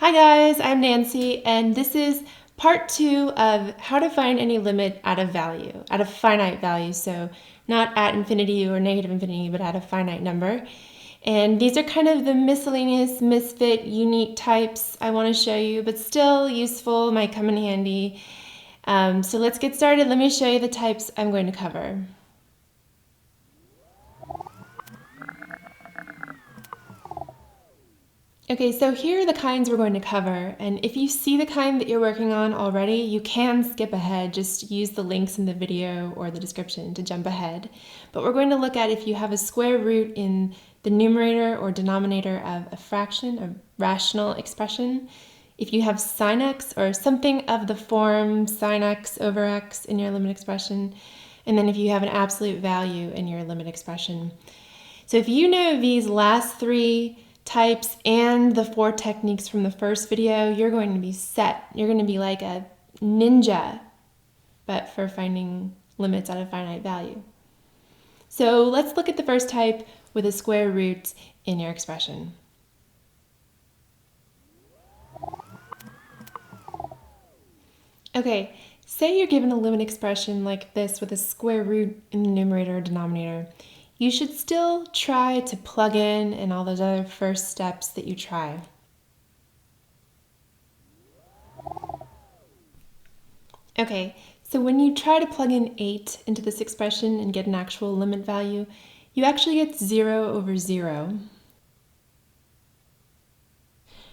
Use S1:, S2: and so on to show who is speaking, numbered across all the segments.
S1: Hi guys, I'm Nancy, and this is part 2 of how to find any limit at a finite value, so not at infinity or negative infinity, but at a finite number. And these are kind of the miscellaneous, misfit, unique types I want to show you, but still useful, might come in handy. So let's get started. Let me show you the types I'm going to cover. Okay, so here are the kinds we're going to cover, and if you see the kind that you're working on already, you can skip ahead. Just use the links in the video or the description to jump ahead. But we're going to look at if you have a square root in the numerator or denominator of a fraction, a rational expression, if you have sine x or something of the form sine x over x in your limit expression, and then if you have an absolute value in your limit expression. So if you know these last three types and the 4 techniques from the first video, you're going to be set. You're going to be like a ninja, but for finding limits at a finite value. So let's look at the first type with a square root in your expression. Okay, say you're given a limit expression like this with a square root in the numerator or denominator. You should still try to plug in and all those other first steps that you try. Okay, so when you try to plug in 8 into this expression and get an actual limit value, you actually get 0 over 0.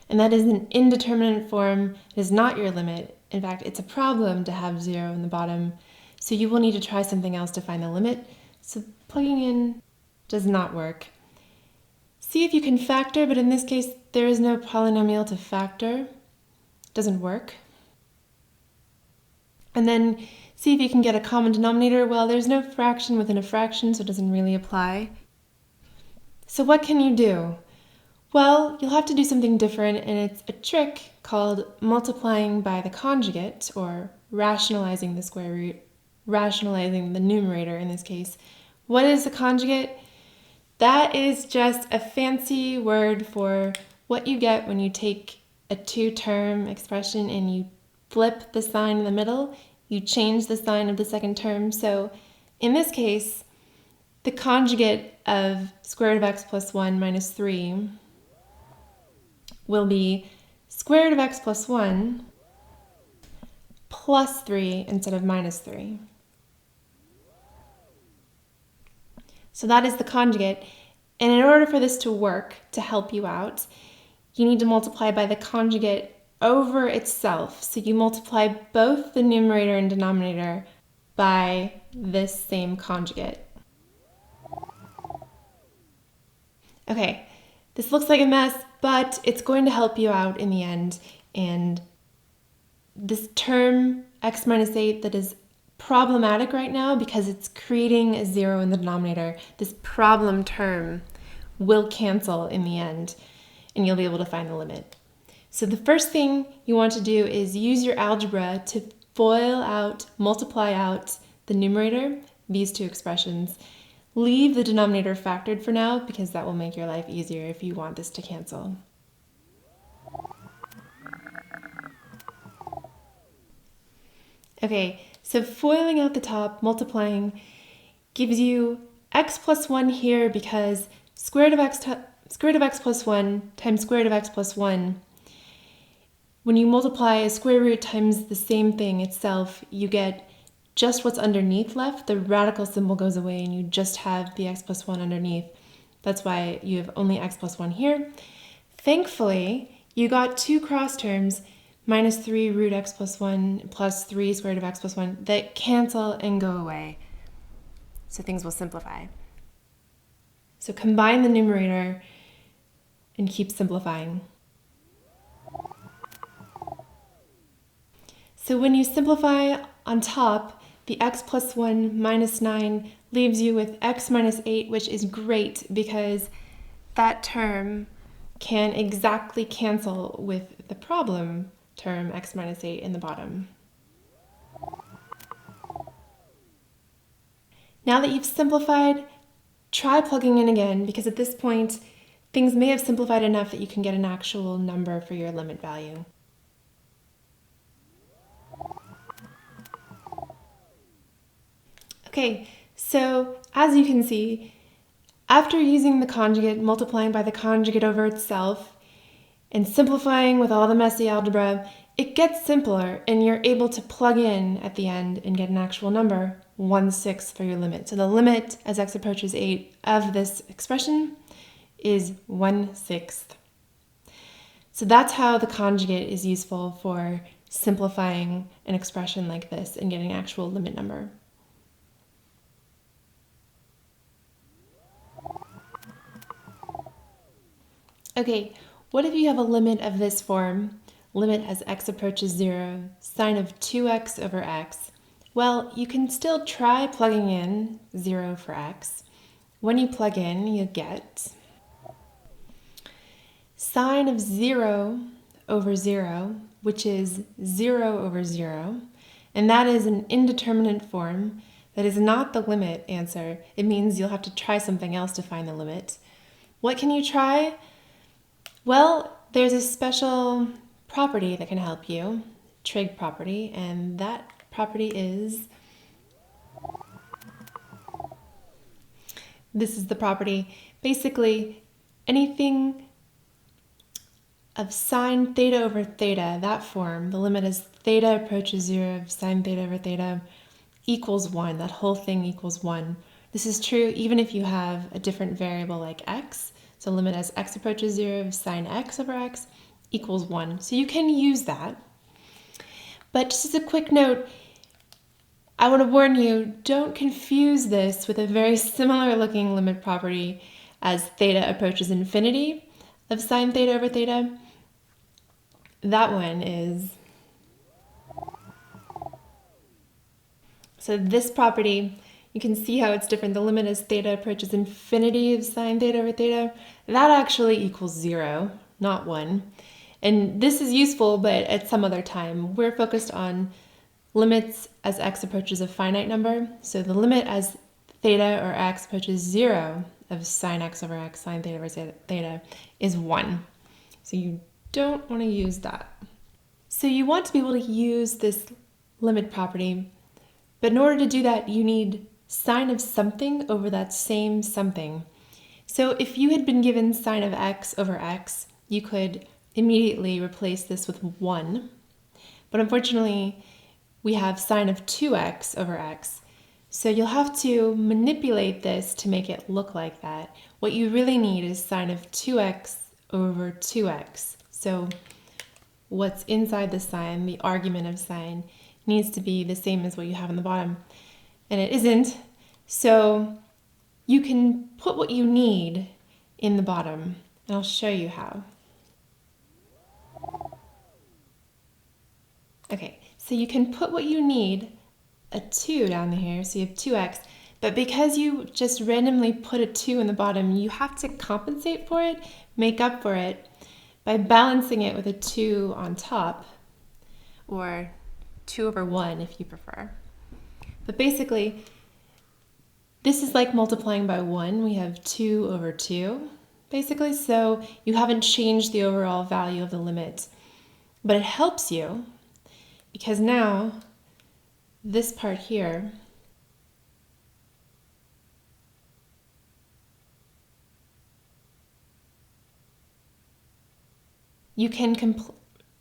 S1: And that is an indeterminate form. It is not your limit. In fact, it's a problem to have 0 in the bottom. So you will need to try something else to find the limit. So plugging in does not work. See if you can factor, but in this case, there is no polynomial to factor. It doesn't work. And then see if you can get a common denominator. Well, there's no fraction within a fraction, so it doesn't really apply. So what can you do? Well, you'll have to do something different, and it's a trick called multiplying by the conjugate, or rationalizing the square root, rationalizing the numerator in this case. What is the conjugate? That is just a fancy word for what you get when you take a 2-term expression and you flip the sign in the middle. You change the sign of the second term. So in this case, the conjugate of square root of x plus 1 minus 3 will be square root of x plus 1 plus 3 instead of minus 3. So that is the conjugate. And in order for this to work, to help you out, you need to multiply by the conjugate over itself. So you multiply both the numerator and denominator by this same conjugate. Okay, this looks like a mess, but it's going to help you out in the end. And this term x minus 8 that is problematic right now because it's creating a 0 in the denominator, this problem term will cancel in the end and you'll be able to find the limit. So the first thing you want to do is use your algebra to FOIL out, multiply out the numerator, these two expressions. Leave the denominator factored for now because that will make your life easier if you want this to cancel. Okay, so FOILing out the top, multiplying, gives you x plus 1 here because square root of x plus 1 times square root of x plus 1. When you multiply a square root times the same thing itself, you get just what's underneath left. The radical symbol goes away and you just have the x plus 1 underneath. That's why you have only x plus 1 here. Thankfully, you got 2 cross terms, minus 3 root x plus 1 plus 3 square root of x plus 1, that cancel and go away. So things will simplify. So combine the numerator and keep simplifying. So when you simplify on top, the x plus 1 minus 9 leaves you with x minus 8, which is great because that term can exactly cancel with the problem term x minus 8 in the bottom. Now that you've simplified, try plugging in again because at this point things may have simplified enough that you can get an actual number for your limit value. Okay, so as you can see, after using the conjugate, multiplying by the conjugate over itself, and simplifying with all the messy algebra, it gets simpler and you're able to plug in at the end and get an actual number, 1/6 for your limit. So the limit as x approaches 8 of this expression is 1/6. So that's how the conjugate is useful for simplifying an expression like this and getting an actual limit number. Okay, what if you have a limit of this form, limit as x approaches 0, sine of 2x over x? Well, you can still try plugging in 0 for x. When you plug in, you get sine of 0 over 0, which is 0 over 0, and that is an indeterminate form. That is not the limit answer. It means you'll have to try something else to find the limit. What can you try? Well, there's a special property that can help you, trig property, and that property is, this is the property. Basically, anything of sine theta over theta, that form, the limit as theta approaches 0 of sine theta over theta equals 1. That whole thing equals 1. This is true even if you have a different variable like x. So limit as x approaches 0 of sine x over x equals 1. So you can use that. But just as a quick note, I want to warn you, don't confuse this with a very similar looking limit property as theta approaches infinity of sine theta over theta. That one is, so this property, you can see how it's different. The limit as theta approaches infinity of sine theta over theta, that actually equals 0, not 1. And this is useful, but at some other time. We're focused on limits as x approaches a finite number. So the limit as theta or x approaches 0 of sine x over x, sine theta over theta, is 1. So you don't want to use that. So you want to be able to use this limit property, but in order to do that, you need sine of something over that same something. So if you had been given sine of x over x, you could immediately replace this with 1. But unfortunately, we have sine of 2x over x. So you'll have to manipulate this to make it look like that. What you really need is sine of 2x over 2x. So what's inside the sine, the argument of sine, needs to be the same as what you have on the bottom. And it isn't. So you can put what you need in the bottom, and I'll show you how. Okay, so you can put what you need, a 2 down here, so you have 2x, but because you just randomly put a 2 in the bottom, you have to compensate for it, make up for it, by balancing it with a 2 on top, or 2 over 1 if you prefer. But basically, this is like multiplying by 1. We have 2 over 2, basically, so you haven't changed the overall value of the limit. But it helps you, because now, this part here, you can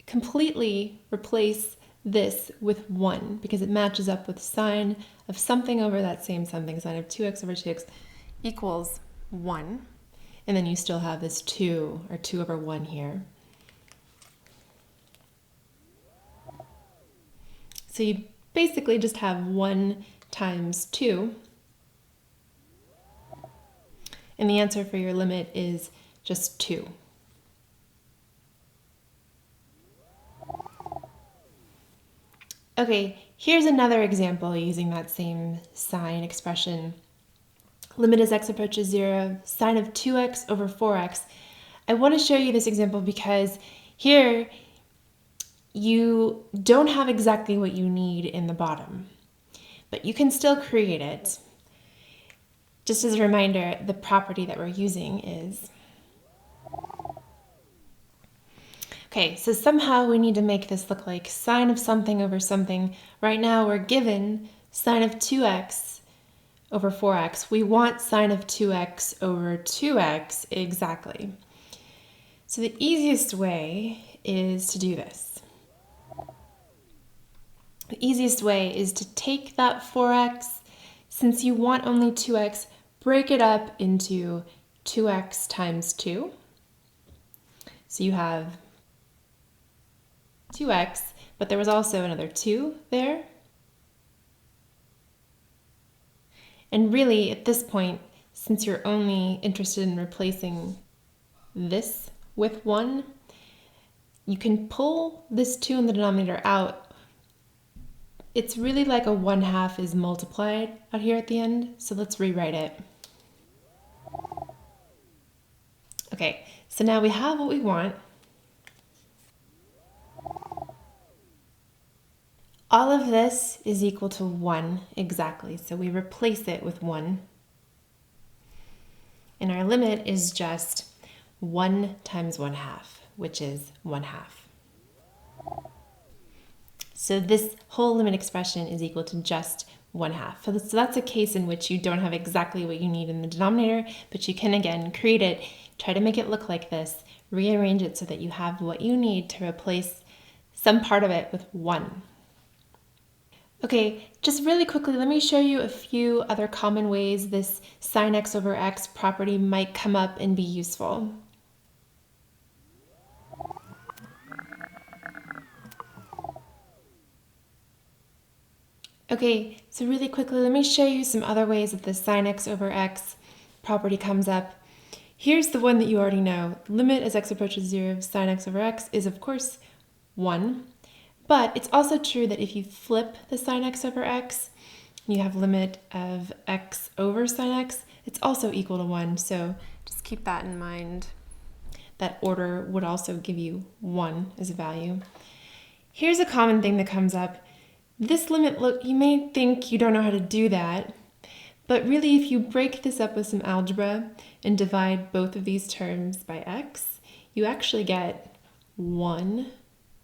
S1: completely replace this with 1 because it matches up with sine of something over that same something. Sine of 2x over 2x equals 1. And then you still have this 2 or 2 over 1 here. So you basically just have 1 times 2. And the answer for your limit is just 2. Okay, here's another example using that same sine expression. Limit as x approaches 0, sine of 2x over 4x. I want to show you this example because here you don't have exactly what you need in the bottom, but you can still create it. Just as a reminder, the property that we're using is Okay, so somehow we need to make this look like sine of something over something. Right now we're given sine of 2x over 4x. We want sine of 2x over 2x exactly. So the easiest way is to do this. The easiest way is to take that 4x, since you want only 2x, break it up into 2x times 2. So you have 2x, but there was also another 2 there. And really, at this point, since you're only interested in replacing this with 1, you can pull this 2 in the denominator out. It's really like a 1/2 is multiplied out here at the end, so let's rewrite it. Okay, so now we have what we want. All of this is equal to 1 exactly, so we replace it with 1. And our limit is just 1 times 1/2, which is 1/2. So this whole limit expression is equal to just 1/2. So that's a case in which you don't have exactly what you need in the denominator, but you can again create it, try to make it look like this, rearrange it so that you have what you need to replace some part of it with 1. Okay, just really quickly, let me show you a few other common ways this sine x over x property might come up and be useful. Okay, so really quickly, let me show you some other ways that the sine x over x property comes up. Here's the one that you already know. The limit as x approaches 0 of sine x over x is, of course, 1. But it's also true that if you flip the sine x over x, you have limit of x over sine x, it's also equal to 1. So just keep that in mind. That order would also give you 1 as a value. Here's a common thing that comes up. This limit, look, you may think you don't know how to do that, but really if you break this up with some algebra and divide both of these terms by x, you actually get 1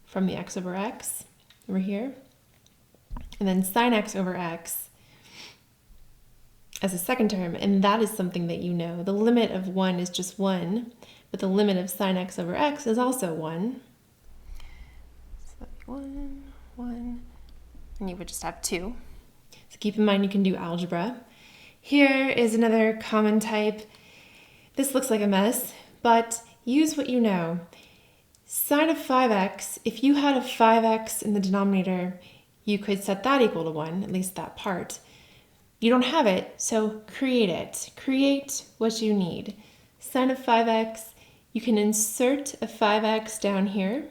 S1: from the x over x over here, and then sine x over x as a second term, and that is something that you know. The limit of 1 is just 1, but the limit of sine x over x is also 1. So that'd be 1, 1, and you would just have 2. So keep in mind you can do algebra. Here is another common type. This looks like a mess, but use what you know. Sine of 5x, if you had a 5x in the denominator, you could set that equal to 1, at least that part. You don't have it, so create it. Create what you need. Sine of 5x, you can insert a 5x down here,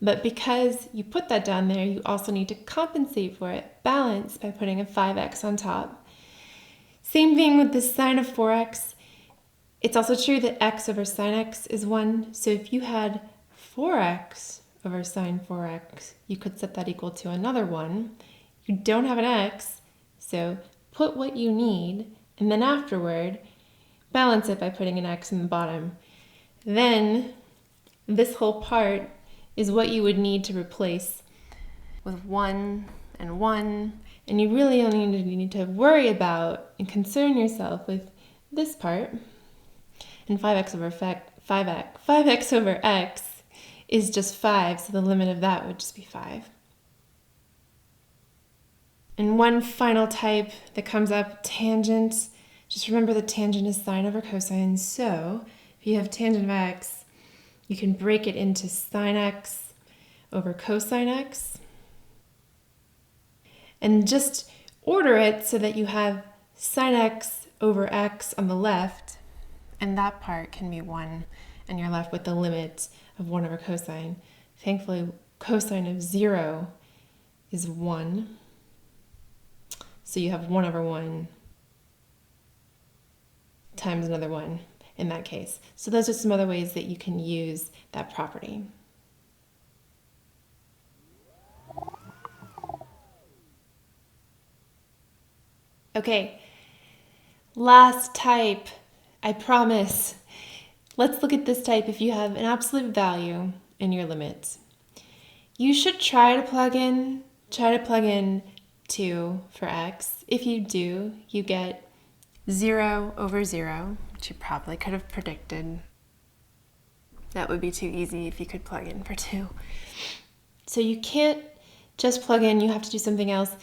S1: but because you put that down there, you also need to compensate for it, balance, by putting a 5x on top. Same thing with the sine of 4x. It's also true that x over sine x is 1, so if you had 4x over sine 4x, you could set that equal to another 1. You don't have an x, so put what you need, and then afterward, balance it by putting an x in the bottom. Then, this whole part is what you would need to replace with 1 and 1, and you really only need to worry about and concern yourself with this part. And 5x over x is just 5, so the limit of that would just be 5. And one final type that comes up, tangent. Just remember the tangent is sine over cosine, so if you have tangent of x, you can break it into sine x over cosine x. And just order it so that you have sine x over x on the left, and that part can be 1, and you're left with the limit of 1 over cosine. Thankfully, cosine of 0 is 1, so you have 1 over 1 times another 1 in that case. So those are some other ways that you can use that property. Okay, last type, I promise. Let's look at this type if you have an absolute value in your limits. You should try to plug in 2 for x. If you do, you get 0 over 0, which you probably could have predicted. That would be too easy if you could plug in for 2. So you can't just plug in, you have to do something else.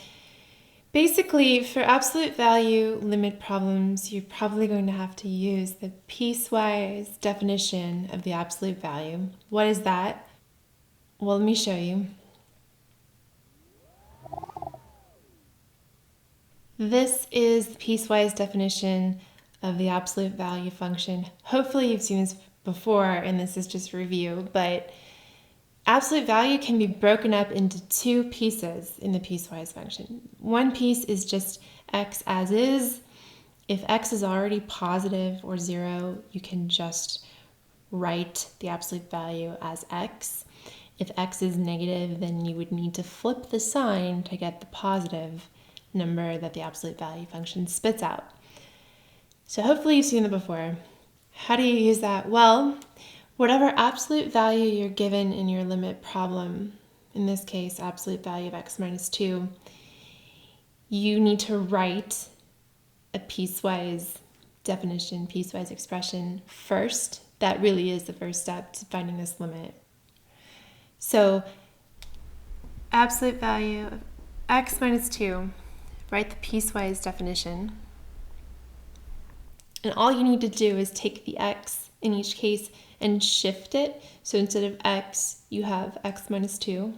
S1: Basically, for absolute value limit problems, you're probably going to have to use the piecewise definition of the absolute value. What is that? Well, let me show you. This is the piecewise definition of the absolute value function. Hopefully you've seen this before and this is just review, but absolute value can be broken up into 2 pieces in the piecewise function. One piece is just x as is. If x is already positive or 0, you can just write the absolute value as x. If x is negative, then you would need to flip the sign to get the positive number that the absolute value function spits out. So hopefully you've seen it before. How do you use that? Well, whatever absolute value you're given in your limit problem, in this case, absolute value of x minus 2, you need to write a piecewise definition, piecewise expression first. That really is the first step to finding this limit. So, absolute value of x minus 2, write the piecewise definition. And all you need to do is take the x in each case and shift it. So instead of x, you have x minus 2.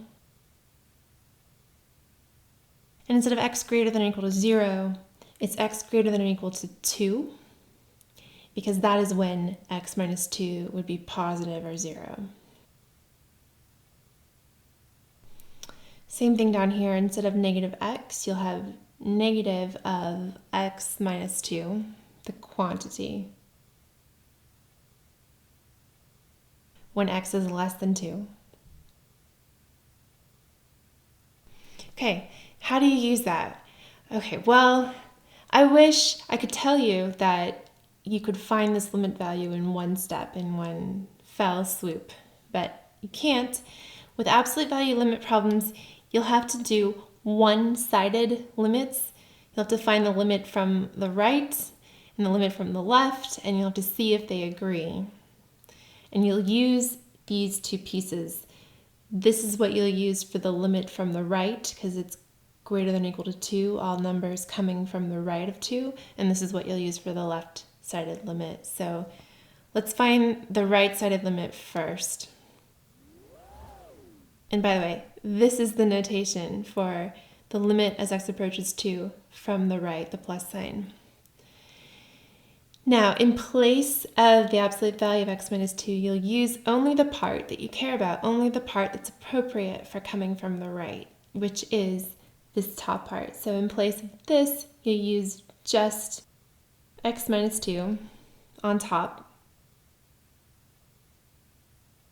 S1: And instead of x greater than or equal to 0, it's x greater than or equal to 2, because that is when x minus 2 would be positive or 0. Same thing down here. Instead of negative x, you'll have negative of x minus 2, the quantity, when x is less than 2. Okay, how do you use that? Okay, well, I wish I could tell you that you could find this limit value in one step, in one fell swoop, but you can't. With absolute value limit problems, you'll have to do one-sided limits. You'll have to find the limit from the right and the limit from the left, and you'll have to see if they agree. And you'll use these 2 pieces. This is what you'll use for the limit from the right, because it's greater than or equal to 2, all numbers coming from the right of 2, and this is what you'll use for the left-sided limit. So let's find the right-sided limit first. And by the way, this is the notation for the limit as x approaches 2 from the right, the plus sign. Now, in place of the absolute value of x minus 2, you'll use only the part that you care about, only the part that's appropriate for coming from the right, which is this top part. So in place of this, you'll use just x minus 2 on top.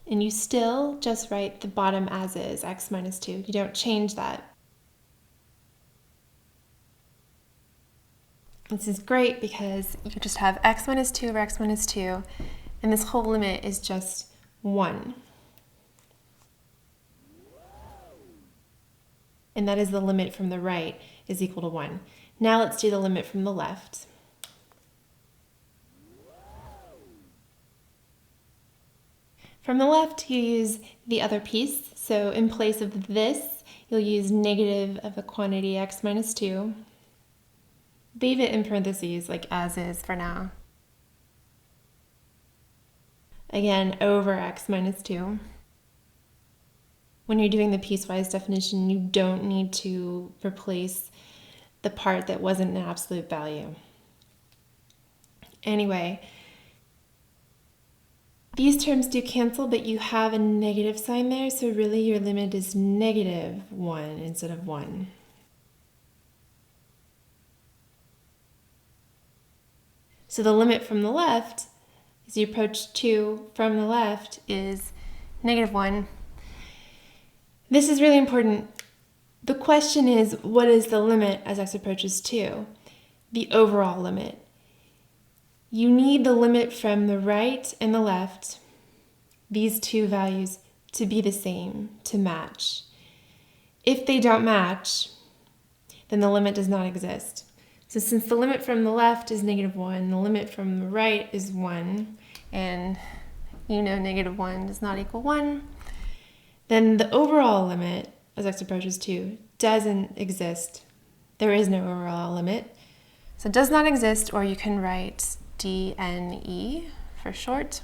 S1: And you still just write the bottom as is, x minus 2. You don't change that. This is great because you just have x minus 2 over x minus 2, and this whole limit is just 1. And that is the limit from the right is equal to 1. Now let's do the limit from the left. From the left, you use the other piece. So in place of this, you'll use negative of the quantity x minus 2. Leave it in parentheses, like as is for now. Again, over x minus 2. When you're doing the piecewise definition, you don't need to replace the part that wasn't an absolute value. Anyway, these terms do cancel, but you have a negative sign there, so really your limit is negative 1 instead of 1. So the limit from the left, as you approach 2 from the left, is negative 1. This is really important. The question is, what is the limit as x approaches 2? The overall limit. You need the limit from the right and the left, these 2 values, to be the same, to match. If they don't match, then the limit does not exist. So since the limit from the left is -1, the limit from the right is 1, and you know -1 does not equal 1, then the overall limit, as x approaches 2, doesn't exist. There is no overall limit. So it does not exist, or you can write DNE for short.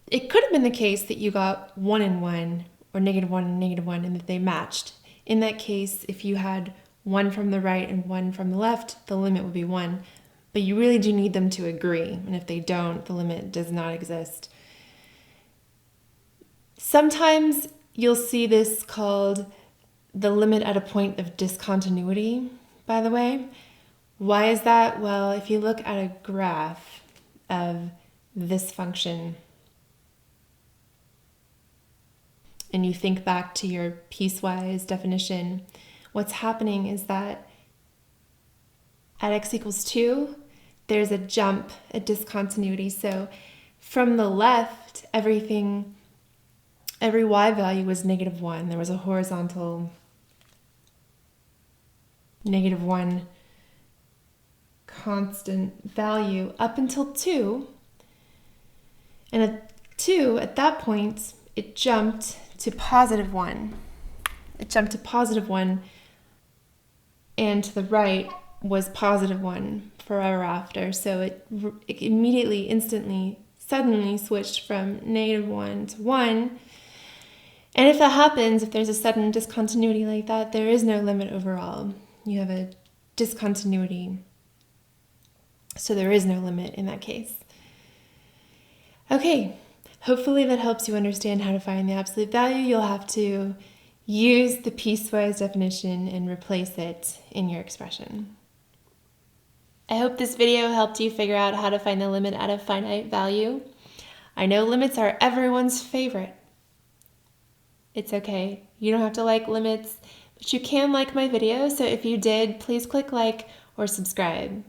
S1: It could have been the case that you got 1 and 1, or -1 and -1, and that they matched. In that case, if you had 1 from the right and 1 from the left, the limit would be 1. But you really do need them to agree, and if they don't, the limit does not exist. Sometimes you'll see this called the limit at a point of discontinuity, by the way. Why is that? Well, if you look at a graph of this function, and you think back to your piecewise definition, what's happening is that at x equals 2, there's a jump, a discontinuity. So from the left, every y value was -1. There was a horizontal -1 constant value up until 2. And at 2, at that point, it jumped to +1. It jumped to +1, and to the right was +1 forever after. So it immediately, instantly, suddenly switched from -1 to 1. And if that happens, if there's a sudden discontinuity like that, there is no limit overall. You have a discontinuity. So there is no limit in that case. Okay. Hopefully that helps you understand how to find the absolute value. You'll have to use the piecewise definition and replace it in your expression. I hope this video helped you figure out how to find the limit at a finite value. I know limits are everyone's favorite. It's okay. You don't have to like limits, but you can like my video. So if you did, please click like or subscribe.